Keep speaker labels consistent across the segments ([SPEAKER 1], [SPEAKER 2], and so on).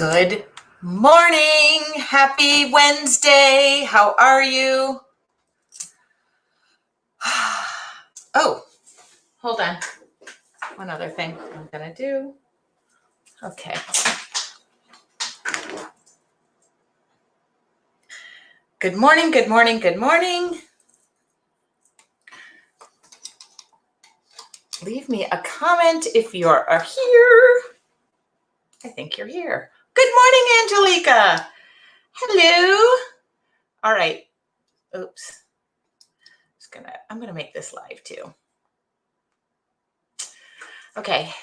[SPEAKER 1] Good morning. Happy Wednesday. How are you? Oh, hold on. One other thing I'm going to do. Okay. Good morning, good morning, good morning. Leave me a comment if you're here. I think you're here. Good morning, Angelica. Hello. All right. Oops. I'm gonna make this live too. Okay.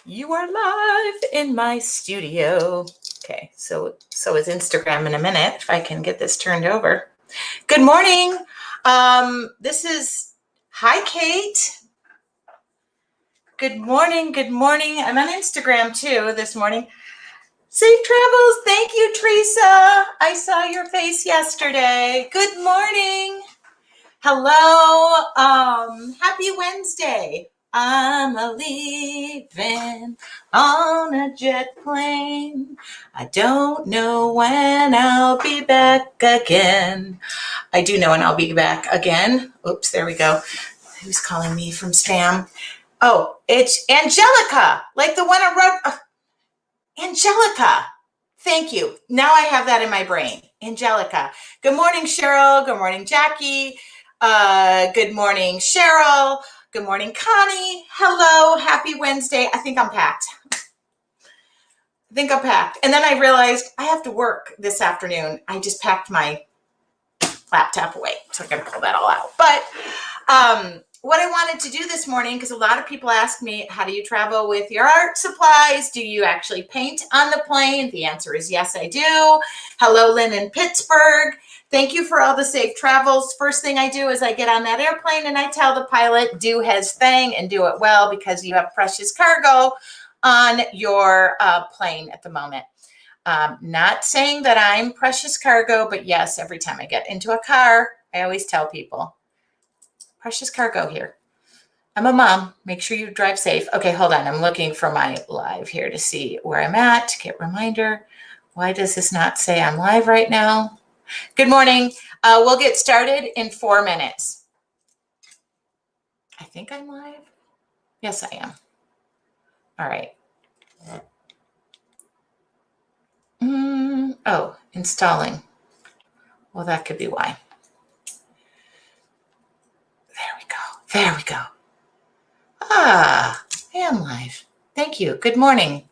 [SPEAKER 1] You are live in my studio. Okay, so is Instagram in a minute, if I can get this turned over. Good morning. Hi, Kate. Good morning, good morning. I'm on Instagram too this morning. Safe travels. Thank you, Teresa. I saw your face yesterday. Good morning. Hello. Happy Wednesday. I'm a-leaving on a jet plane. I don't know when I'll be back again. I do know when I'll be back again. Oops, there we go. Who's calling me from spam? Oh, it's Angelica, like the one I wrote. Angelica. Thank you. Now I have that in my brain. Angelica. Good morning, Cheryl. Good morning, Jackie. Good morning, Cheryl. Good morning, Connie. Hello. Happy Wednesday. I think I'm packed. And then I realized I have to work this afternoon. I just packed my laptop away. So I'm going to pull that all out. But what I wanted to do this morning, because a lot of people ask me, how do you travel with your art supplies? Do you actually paint on the plane? The answer is yes, I do. Hello, Lynn in Pittsburgh. Thank you for all the safe travels. First thing I do is I get on that airplane and I tell the pilot, do his thing and do it well, because you have precious cargo on your plane at the moment. Not saying that I'm precious cargo, but yes, every time I get into a car, I always tell people, precious cargo here. I'm a mom. Make sure you drive safe. Okay, hold on. I'm looking for my live here to see where I'm at. Get reminder. Why does this not say I'm live right now? Good morning. We'll get started in 4 minutes. I think I'm live. Yes, I am. All right. Oh, installing. Well, that could be why. There we go. I am live. Thank you. Good morning.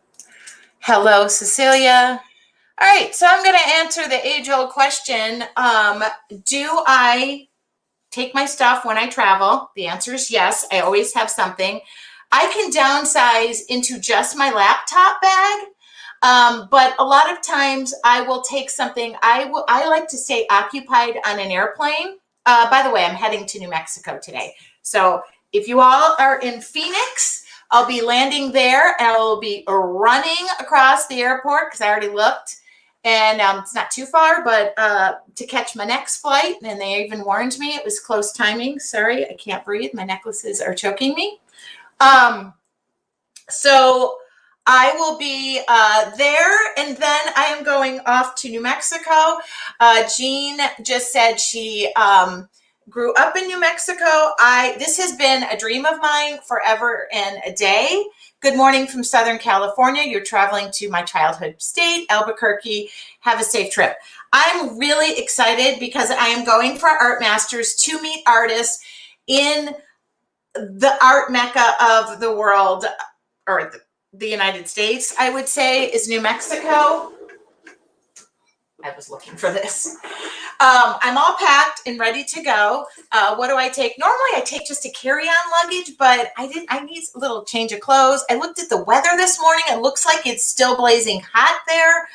[SPEAKER 1] Hello, Cecilia. All right, so I'm going to answer the age-old question. Do I take my stuff when I travel? The answer is yes. I always have something. I can downsize into just my laptop bag, but a lot of times I will take something. I like to stay occupied on an airplane. By the way, I'm heading to New Mexico today. So if you all are in Phoenix, I'll be landing there and I will be running across the airport because I already looked. And it's not too far, but to catch my next flight. And they even warned me it was close timing. Sorry, I can't breathe. My necklaces are choking me. So I will be there, and then I am going off to New Mexico. Jean just said she grew up in New Mexico. This has been a dream of mine forever and a day. Good morning from Southern California. You're traveling to my childhood state, Albuquerque. Have a safe trip. I'm really excited because I am going for Art Masters to meet artists in the art mecca of the world, or the United States, I would say, is New Mexico. I was looking for this. I'm all packed and ready to go. What do I take? Normally I take just a carry-on luggage, but I need a little change of clothes. I looked at the weather this morning. It looks like it's still blazing hot there.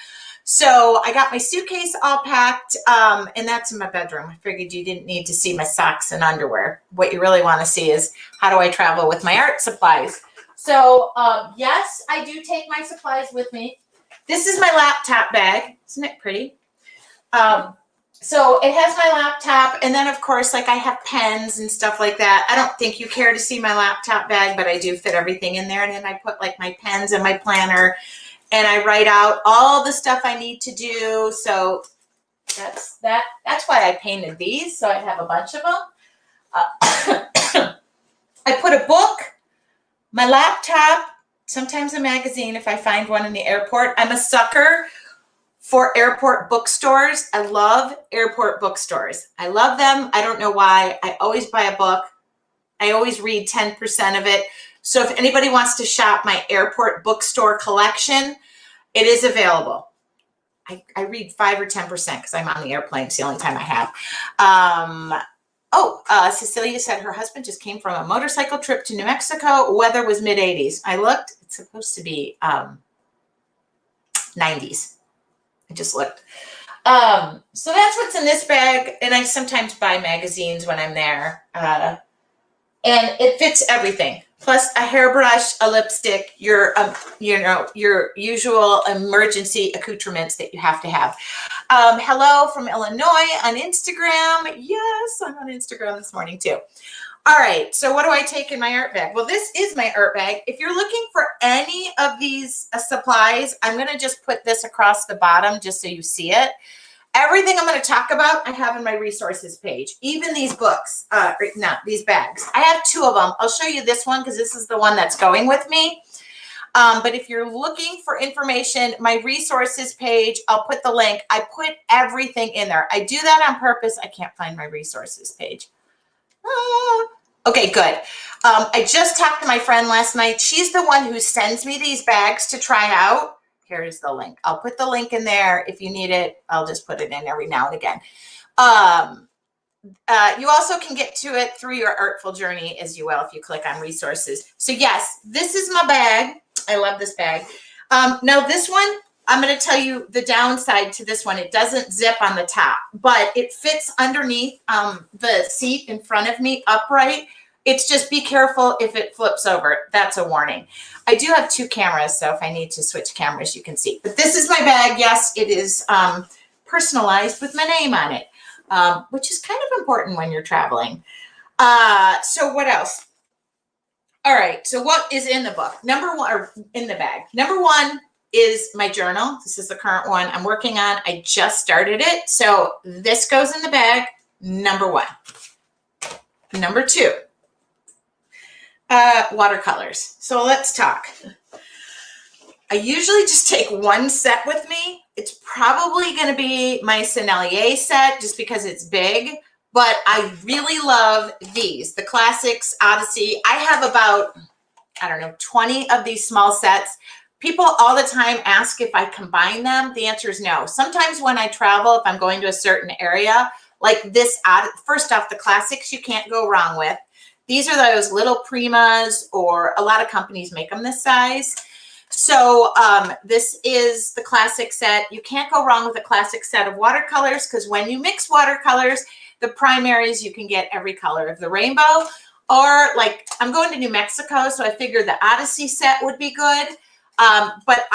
[SPEAKER 1] So I got my suitcase all packed, and that's in my bedroom. I figured you didn't need to see my socks and underwear. What you really want to see is how do I travel with my art supplies. So yes, I do take my supplies with me. This is my laptop bag. Isn't it pretty? So it has my laptop, and then of course, like I have pens and stuff like that. I don't think you care to see my laptop bag, but I do fit everything in there. And then I put like my pens and my planner and I write out all the stuff I need to do. So that's that. That's why I painted these. So I have a bunch of them. I put a book, my laptop, sometimes a magazine if I find one in the airport. I'm a sucker for airport bookstores. I love airport bookstores. I love them. I don't know why. I always buy a book. I always read 10% of it. So if anybody wants to shop my airport bookstore collection, it is available. I read 5 or 10% because I'm on the airplane. It's the only time I have. Cecilia said her husband just came from a motorcycle trip to New Mexico. Weather was mid-80s. I looked. It's supposed to be 90s. I just looked. So that's what's in this bag. And I sometimes buy magazines when I'm there. And it fits everything. Plus a hairbrush, a lipstick, your usual emergency accoutrements that you have to have. Hello from Illinois on Instagram. Yes, I'm on Instagram this morning too. All right, so what do I take in my art bag? Well, this is my art bag. If you're looking for any of these supplies, I'm gonna just put this across the bottom just so you see it. Everything I'm going to talk about, I have in my resources page. Even these books, these bags. I have 2 of them. I'll show you this one because this is the one that's going with me. But if you're looking for information, my resources page, I'll put the link. I put everything in there. I do that on purpose. I can't find my resources page. Okay, good. I just talked to my friend last night. She's the one who sends me these bags to try out. Here's the link. I'll put the link in there. If you need it, I'll just put it in every now and again. You also can get to it through your artful journey as you will if you click on resources. So yes, this is my bag. I love this bag. Now this one, I'm going to tell you the downside to this one. It doesn't zip on the top, but it fits underneath the seat in front of me upright. It's just be careful if it flips over. That's a warning. I do have 2 cameras, so if I need to switch cameras, you can see. But this is my bag. Yes, it is personalized with my name on it, which is kind of important when you're traveling. So what else? All right, so what is in the book? Number 1, or in the bag. Number 1 is my journal. This is the current one I'm working on. I just started it. So this goes in the bag, number 1. Number 2. Watercolors. So let's talk. I usually just take 1 set with me. It's probably going to be my Sennelier set just because it's big, but I really love these, the Classics Odyssey. I have about, 20 of these small sets. People all the time ask if I combine them. The answer is no. Sometimes when I travel, if I'm going to a certain area, like this, first off, the Classics you can't go wrong with. These are those little Primas, or a lot of companies make them this size. So this is the classic set. You can't go wrong with a classic set of watercolors because when you mix watercolors, the primaries, you can get every color of the rainbow. Or like I'm going to New Mexico, so I figured the Odyssey set would be good. But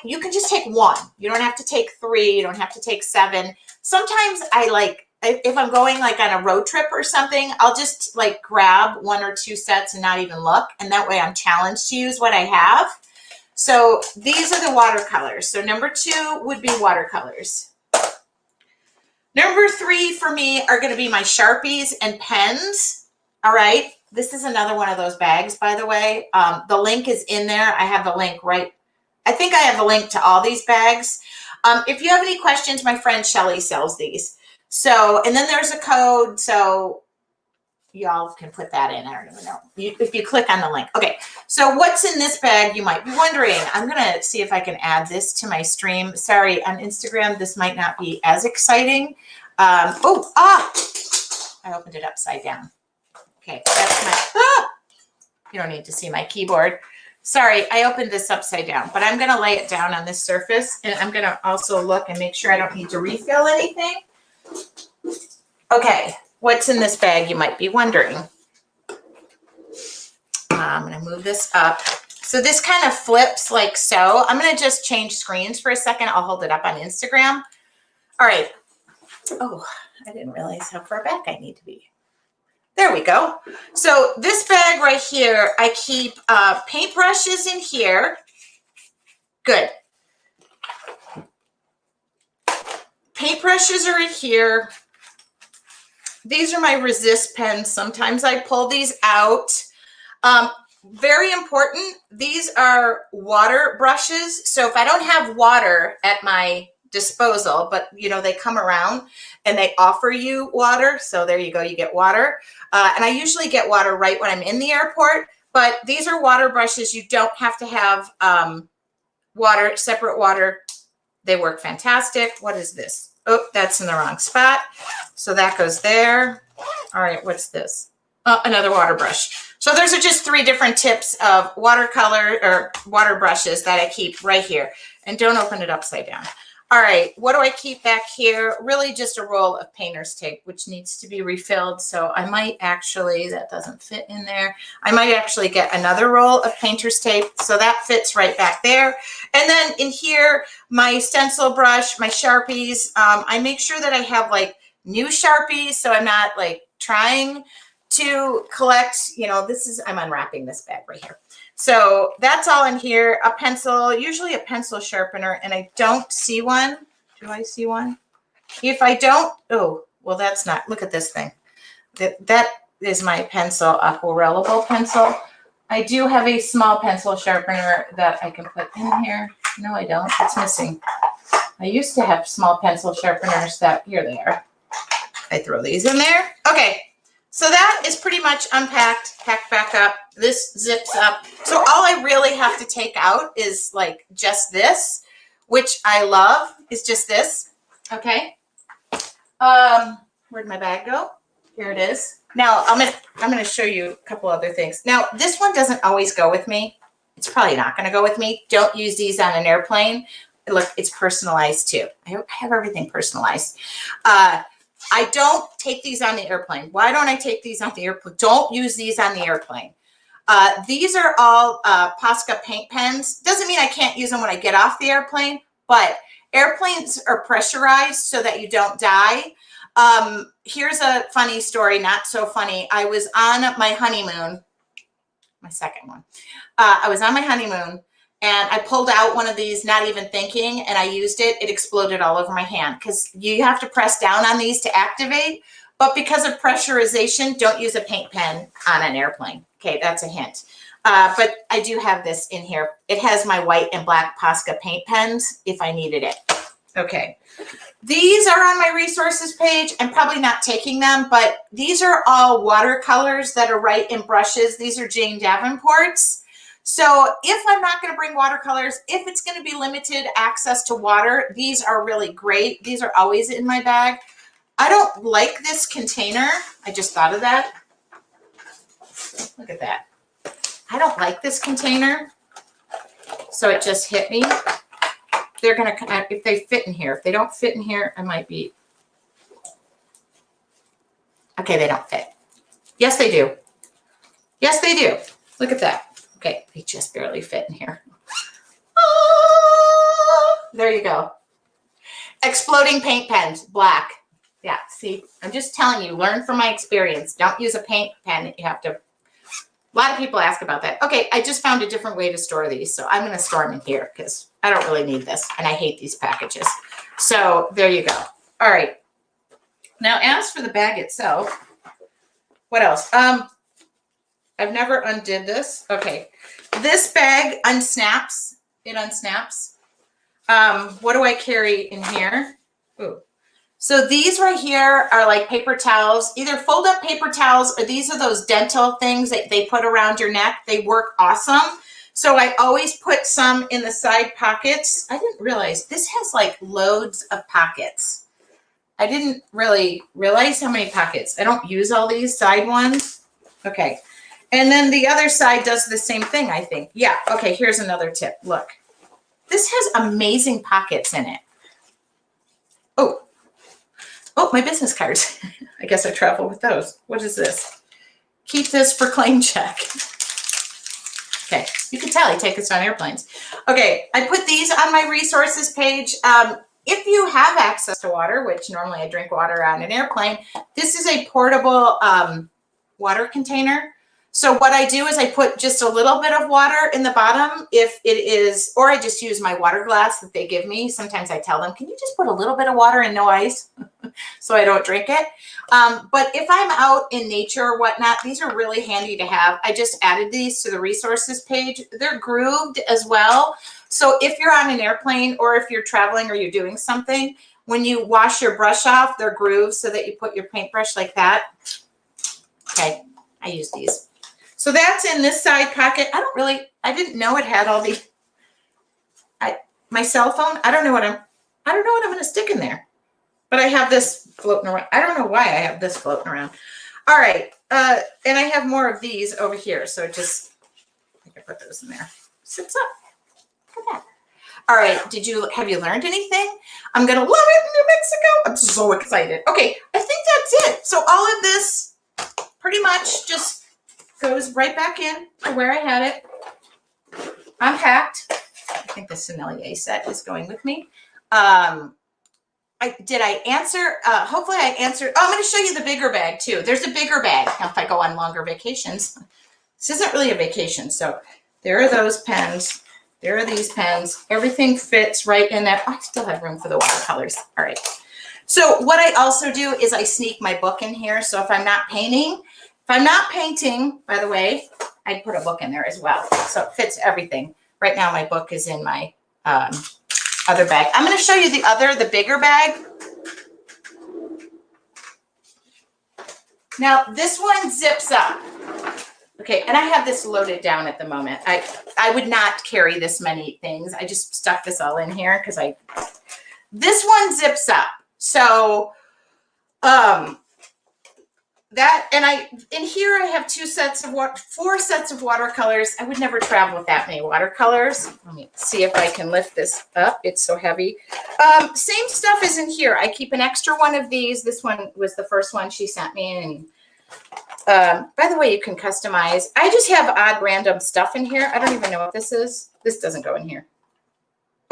[SPEAKER 1] you can just take 1. You don't have to take 3. You don't have to take 7. Sometimes if I'm going like on a road trip or something, I'll just like grab 1 or 2 sets and not even look. And that way I'm challenged to use what I have. So these are the watercolors. So number 2 would be watercolors. Number 3 for me are going to be my Sharpies and pens. All right. This is another one of those bags, by the way. The link is in there. I have the link right. I think I have the link to all these bags. If you have any questions, my friend Shelly sells these. So, and then there's a code, so y'all can put that in. I don't even know. If you click on the link. Okay, so what's in this bag, you might be wondering. I'm going to see if I can add this to my stream. Sorry, on Instagram, this might not be as exciting. I opened it upside down. Okay, that's my, you don't need to see my keyboard. Sorry, I opened this upside down, but I'm going to lay it down on this surface, and I'm going to also look and make sure I don't need to refill anything. Okay, what's in this bag, you might be wondering. I'm going to move this up. So this kind of flips like so. I'm going to just change screens for a second. I'll hold it up on Instagram. All right. Oh, I didn't realize how far back I need to be. There we go. So this bag right here, I keep paintbrushes in here. Good. Paintbrushes are in here. These are my resist pens. Sometimes I pull these out. Very important, these are water brushes. So if I don't have water at my disposal, but you know, they come around and they offer you water. So there you go, you get water. And I usually get water right when I'm in the airport, but these are water brushes. You don't have to have water, separate water. They work fantastic. What is this? Oh, that's in the wrong spot. So that goes there. All right, what's this? Another water brush. So those are just 3 different tips of watercolor or water brushes that I keep right here. And don't open it upside down. All right, what do I keep back here? Really just a roll of painter's tape, which needs to be refilled. So I might actually, that doesn't fit in there. I might actually get another roll of painter's tape. So that fits right back there. And then in here, my stencil brush, my Sharpies. I make sure that I have like new Sharpies, so I'm not like trying to collect, you know, this is, I'm unwrapping this bag right here. So that's all in here. A pencil, usually a pencil sharpener, and I don't see one. Do I see one? If I don't, oh, well, that's not, look at this thing. That is my pencil, a rollable pencil. I do have a small pencil sharpener that I can put in here. No, I don't. It's missing. I used to have small pencil sharpeners that, here they are. I throw these in there. Okay. So that is pretty much unpacked, packed back up. This zips up. So all I really have to take out is like just this, which I love, is just this. Okay. Where'd my bag go? Here it is. Now I'm gonna show you a couple other things. Now this one doesn't always go with me. It's probably not gonna go with me. Don't use these on an airplane. Look, it's personalized too. I have everything personalized. I don't take these on the airplane. Why don't I take these on the airplane? Don't use these on the airplane. These are all Posca paint pens. Doesn't mean I can't use them when I get off the airplane, but airplanes are pressurized so that you don't die. Here's a funny story, not so funny. I was on my honeymoon, my second one. I was on my honeymoon, and I pulled out one of these, not even thinking, and I used it. It exploded all over my hand because you have to press down on these to activate. But because of pressurization, don't use a paint pen on an airplane. Okay, that's a hint. But I do have this in here. It has my white and black Posca paint pens if I needed it. Okay, these are on my resources page. I'm probably not taking them, but these are all watercolors that are right in brushes. These are Jane Davenport's. So if I'm not going to bring watercolors, if it's going to be limited access to water, these are really great. These are always in my bag. I don't like this container. I just thought of that. Look at that. I don't like this container. So it just hit me. They're going to, if they fit in here. If they don't fit in here, I might be. Okay, they don't fit. Yes, they do. Yes, they do. Look at that. Okay, they just barely fit in here. Oh, there you go. Exploding paint pens, black. Yeah, see, I'm just telling you, learn from my experience. Don't use a paint pen. You have to, a lot of people ask about that. Okay, I just found a different way to store these. So I'm going to store them in here because I don't really need this. And I hate these packages. So there you go. All right. Now, as for the bag itself, what else? I've never undid this. Okay. This bag unsnaps. It unsnaps. What do I carry in here? Ooh. So these right here are like paper towels, either fold up paper towels or these are those dental things that they put around your neck. They work awesome. So I always put some in the side pockets. I didn't realize this has like loads of pockets. I didn't really realize how many pockets. I don't use all these side ones. Okay. And then the other side does the same thing, I think. Yeah, okay, here's another tip. Look, this has amazing pockets in it. Oh, my business cards. I guess I travel with those. What is this? Keep this for claim check. Okay, you can tell I take this on airplanes. Okay, I put these on my resources page. If you have access to water, which normally I drink water on an airplane, this is a portable water container. So what I do is I put just a little bit of water in the bottom if it is, or I just use my water glass that they give me. Sometimes I tell them, can you just put a little bit of water and no ice so I don't drink it? But if I'm out in nature or whatnot, these are really handy to have. I just added these to the resources page. They're grooved as well. So if you're on an airplane or if you're traveling or you're doing something, when you wash your brush off, they're grooved so that you put your paintbrush like that. Okay, I use these. So that's in this side pocket. I didn't know it had all the, my cell phone. I don't know what I'm going to stick in there, but I have this floating around. I don't know why I have this floating around. All right. And I have more of these over here. So just, I can put those in there. Sits up. Look at that. All right. Have you learned anything? I'm going to love it in New Mexico. I'm so excited. Okay. I think that's it. So all of this pretty much just goes right back in to where I had it. I'm packed. I think the sommelier set is going with me. Did I answer? Hopefully I answered. Oh, I'm going to show you the bigger bag too. There's a bigger bag. Now, if I go on longer vacations, this isn't really a vacation. So there are those pens. There are these pens. Everything fits right in there. I still have room for the watercolors. All right. So what I also do is I sneak my book in here. So if I'm not painting, by the way, I put a book in there as well. So it fits everything. Right now, my book is in my other bag. I'm going to show you the bigger bag. Now, this one zips up. Okay, and I have this loaded down at the moment. I would not carry this many things. I just stuck this all in here because this one zips up. So, in here I have 4 sets of watercolors. I would never travel with that many watercolors. Let me see if I can lift this up. It's so heavy. Same stuff is in here. I keep an extra one of these. This one was the first one she sent me. And by the way, you can customize. I just have odd random stuff in here. I don't even know what this is. This doesn't go in here.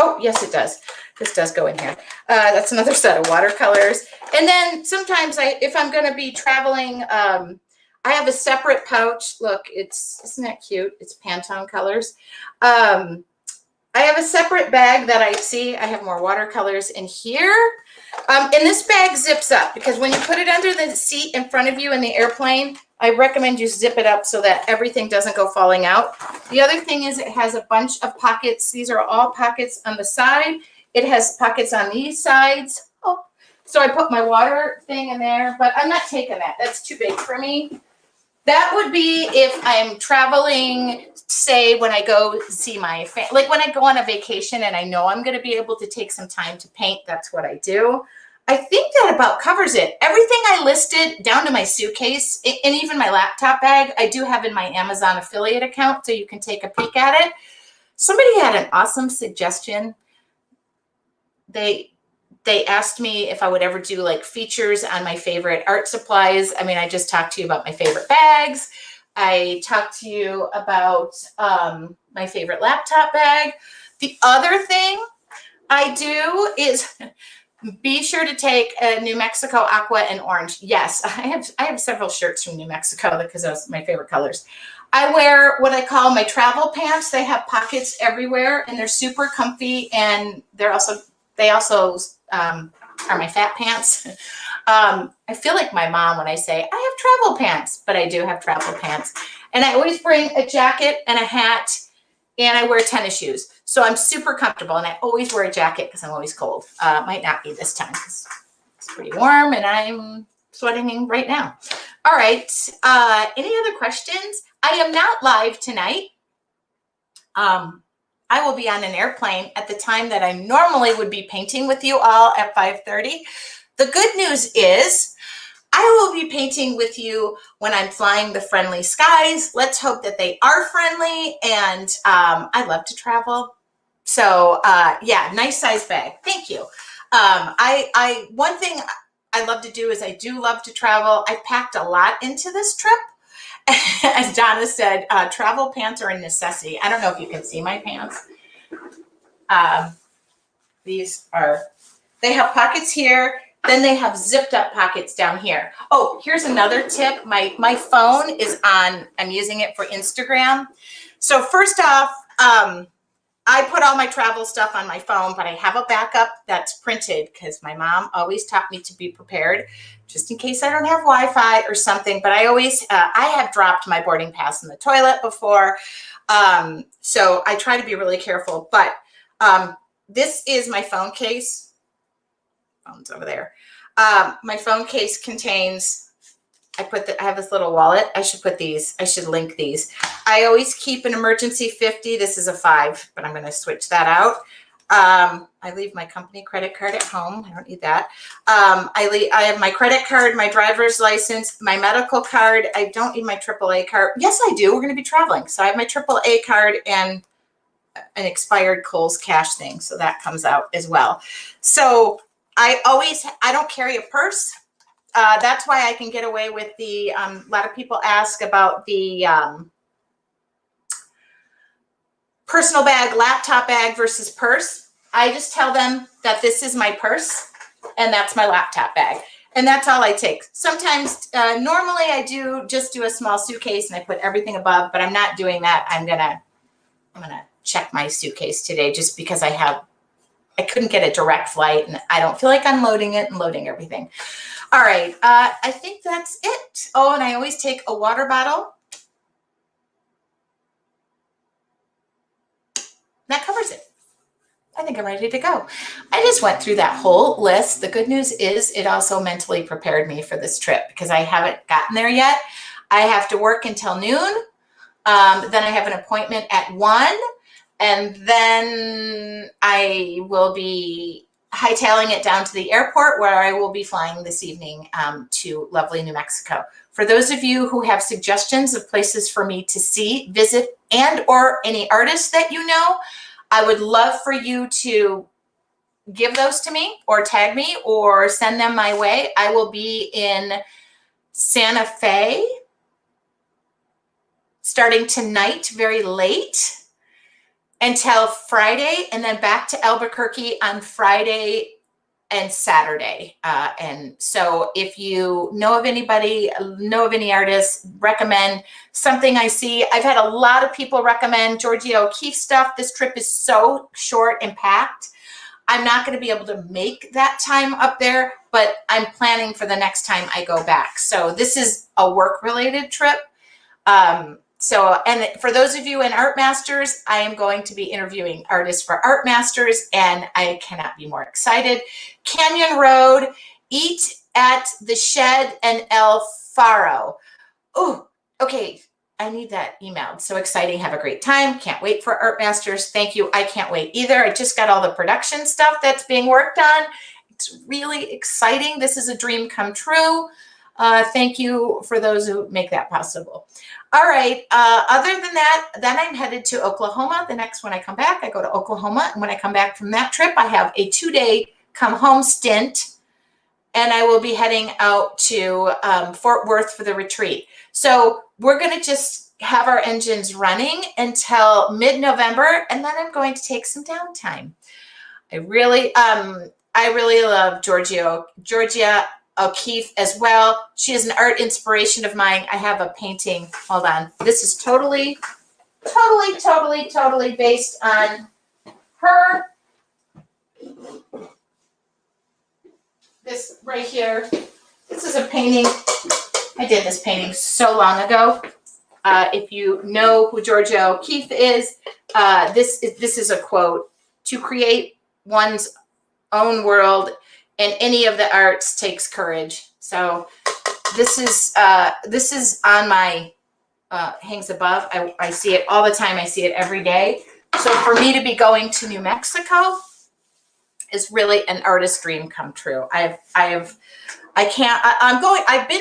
[SPEAKER 1] Oh, yes, it does. This does go in here. That's another set of watercolors. And then sometimes if I'm going to be traveling, I have a separate pouch. Look, isn't that cute? It's Pantone colors. I have a separate bag that I have more watercolors in here. And this bag zips up because when you put it under the seat in front of you in the airplane, I recommend you zip it up so that everything doesn't go falling out. The other thing is it has a bunch of pockets. These are all pockets on the side. It has pockets on these sides. Oh, so I put my water thing in there, but I'm not taking that. That's too big for me. That would be if I'm traveling, say when I go see my family, like when I go on a vacation and I know I'm going to be able to take some time to paint, that's what I do. I think that about covers it. Everything I listed down to my suitcase and even my laptop bag, I do have in my Amazon affiliate account, so you can take a peek at it. Somebody had an awesome suggestion. They asked me if I would ever do like features on my favorite art supplies. I mean, I just talked to you about my favorite bags. I talked to you about my favorite laptop bag. The other thing I do is be sure to take a New Mexico aqua and orange. Yes, I have several shirts from New Mexico because those are my favorite colors. I wear what I call my travel pants. They have pockets everywhere and they're super comfy, and they also are my fat pants. I feel like my mom when I say I have travel pants, but I do have travel pants. And I always bring a jacket and a hat, and I wear tennis shoes. So I'm super comfortable, and I always wear a jacket because I'm always cold. Might not be this time because it's pretty warm and I'm sweating right now. All right. Any other questions? I am not live tonight. I will be on an airplane at the time that I normally would be painting with you all at 5:30. The good news is I will be painting with you when I'm flying the friendly skies. Let's hope that they are friendly, and I love to travel. So yeah, nice size bag. Thank you. One thing I love to do is I do love to travel. I packed a lot into this trip. As Donna said, travel pants are a necessity. I don't know if you can see my pants. They have pockets here. Then they have zipped up pockets down here. Oh, here's another tip. My phone is on, I'm using it for Instagram. So first off, I put all my travel stuff on my phone, but I have a backup that's printed because my mom always taught me to be prepared just in case I don't have Wi-Fi or something. But I always, I have dropped my boarding pass in the toilet before. So I try to be really careful, but this is my phone case. Phone's over there. My phone case contains, I have this little wallet. I should link these. I always keep an emergency 50. This is a 5, but I'm going to switch that out. I leave my company credit card at home. I don't need that. I have my credit card, my driver's license, my medical card. I don't need my AAA card. Yes, I do. We're going to be traveling. So I have my AAA card and an expired Kohl's cash thing. So that comes out as well. So I don't carry a purse. That's why I can get away with the, a lot of people ask about the personal bag, laptop bag versus purse. I just tell them that this is my purse and that's my laptop bag. And that's all I take. Sometimes, normally I just do a small suitcase and I put everything above, but I'm not doing that. I'm gonna check my suitcase today just because I couldn't get a direct flight and I don't feel like unloading it and loading everything. All right, I think that's it. Oh, and I always take a water bottle. That covers it. I think I'm ready to go. I just went through that whole list. The good news is it also mentally prepared me for this trip because I haven't gotten there yet. I have to work until noon. Then I have an appointment at 1. And then I will be hightailing it down to the airport where I will be flying this evening to lovely New Mexico. For those of you who have suggestions of places for me to see, visit, and or any artists that you know, I would love for you to give those to me or tag me or send them my way. I will be in Santa Fe starting tonight, very late, until Friday, and then back to Albuquerque on Friday and Saturday. And so if you know of anybody, know of any artists, recommend something I see. I've had a lot of people recommend Georgia O'Keeffe stuff. This trip is so short and packed. I'm not going to be able to make that time up there, but I'm planning for the next time I go back. So this is a work-related trip. And for those of you in Art Masters, I am going to be interviewing artists for Art Masters, and I cannot be more excited. Canyon Road, Eat at the Shed, and El Faro. Oh, okay. I need that emailed. So exciting. Have a great time. Can't wait for Art Masters. Thank you. I can't wait either. I just got all the production stuff that's being worked on. It's really exciting. This is a dream come true. Thank you for those who make that possible. All right. Other than that, then I'm headed to Oklahoma. The next when I come back, I go to Oklahoma. And when I come back from that trip, I have a 2-day come home stint. And I will be heading out to Fort Worth for the retreat. So we're going to just have our engines running until mid-November. And then I'm going to take some downtime. I really love Georgia O'Keeffe as well. She is an art inspiration of mine. I have a painting. Hold on. This is totally based on her. This right here. This is a painting. I did this painting so long ago. If you know who Georgia O'Keeffe is, this is a quote: "To create one's own world in any of the arts takes courage." So this is on my hangs above. I see it all the time. I see it every day. So for me to be going to New Mexico is really an artist dream come true. I've been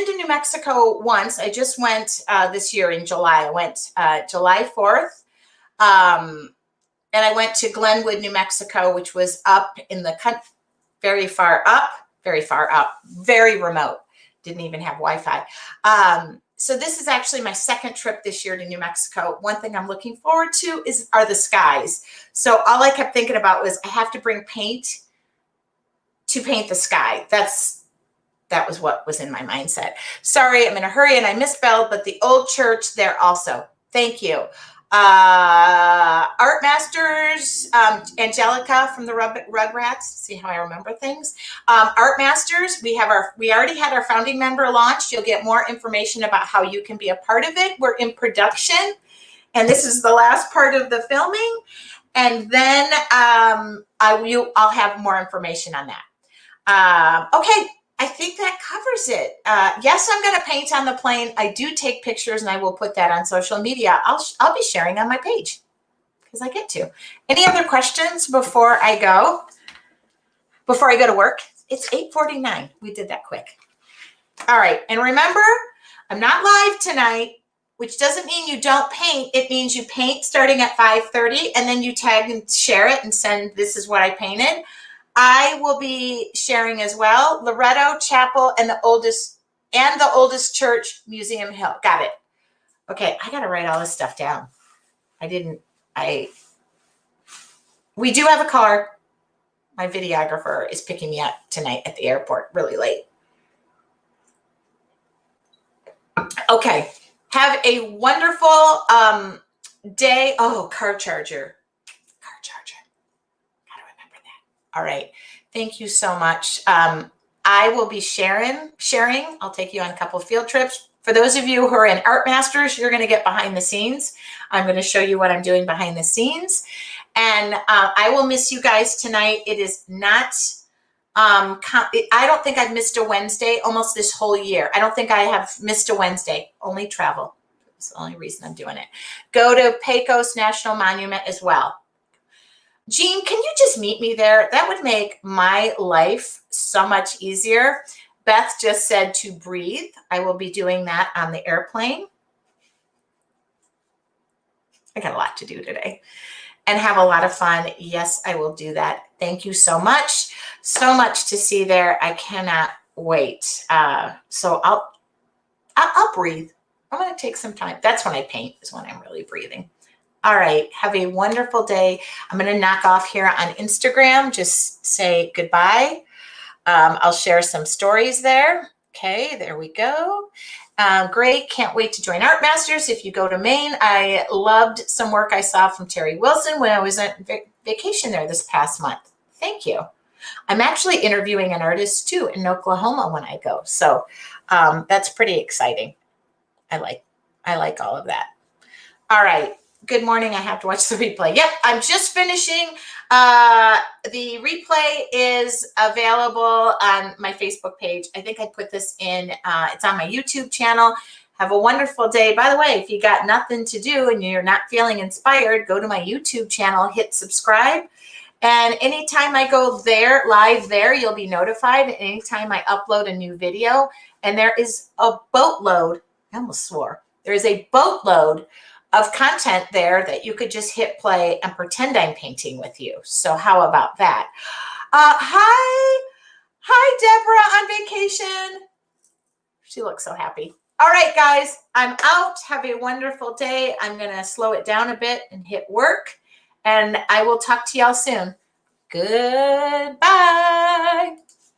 [SPEAKER 1] to New Mexico once. I just went this year in July. I went July 4th. And I went to Glenwood, New Mexico, which was up in the country, very far up, very remote. Didn't even have Wi-Fi. So this is actually my second trip this year to New Mexico. One thing I'm looking forward to are the skies. So all I kept thinking about was I have to bring paint to paint the sky. That was what was in my mindset. Sorry, I'm in a hurry and I misspelled, but the old church there also. Thank you. Art Masters, Angelica from the Rugrats. See how I remember things. Art Masters, we already had our founding member launch. You'll get more information about how you can be a part of it. We're in production, and this is the last part of the filming. And then I'll have more information on that. Okay. I think that covers it. Yes, I'm going to paint on the plane. I do take pictures and I will put that on social media. I'll be sharing on my page because I get to. Any other questions before I go? Before I go to work? It's 8:49. We did that quick. All right. And remember, I'm not live tonight, which doesn't mean you don't paint. It means you paint starting at 5:30 and then you tag and share it and send, this is what I painted. I will be sharing as well, Loretto Chapel and the oldest church, Museum Hill. Got it. Okay, I got to write all this stuff down. We do have a car. My videographer is picking me up tonight at the airport really late. Okay, have a wonderful day. Oh, car charger. All right. Thank you so much. I will be sharing. I'll take you on a couple of field trips. For those of you who are in Art Masters, you're going to get behind the scenes. I'm going to show you what I'm doing behind the scenes. And I will miss you guys tonight. It is not, I don't think I've missed a Wednesday almost this whole year. I don't think I have missed a Wednesday, only travel. That's the only reason I'm doing it. Go to Pecos National Monument as well. Jean, can you just meet me there? That would make my life so much easier. Beth just said to breathe. I will be doing that on the airplane. I got a lot to do today. And have a lot of fun. Yes, I will do that. Thank you so much. So much to see there. I cannot wait. So I'll breathe. I'm going to take some time. That's when I paint, is when I'm really breathing. All right. Have a wonderful day. I'm going to knock off here on Instagram. Just say goodbye. I'll share some stories there. Okay, there we go. Great. Can't wait to join Art Masters. If you go to Maine, I loved some work I saw from Terry Wilson when I was on vacation there this past month. Thank you. I'm actually interviewing an artist too in Oklahoma when I go. So that's pretty exciting. I like all of that. All right. Good morning. I have to watch the replay. Yep, I'm just finishing. The replay is available on my Facebook page. I think I put this in. It's on my YouTube channel. Have a wonderful day. By the way, if you got nothing to do and you're not feeling inspired, go to my YouTube channel, hit subscribe. And anytime I go there, live there, you'll be notified. Anytime I upload a new video. And there is a boatload. I almost swore. There is a boatload of content there that you could just hit play and pretend I'm painting with you. So how about that? Hi, Deborah on vacation. She looks so happy. All right, guys, I'm out. Have a wonderful day. I'm going to slow it down a bit and hit work. And I will talk to y'all soon. Goodbye.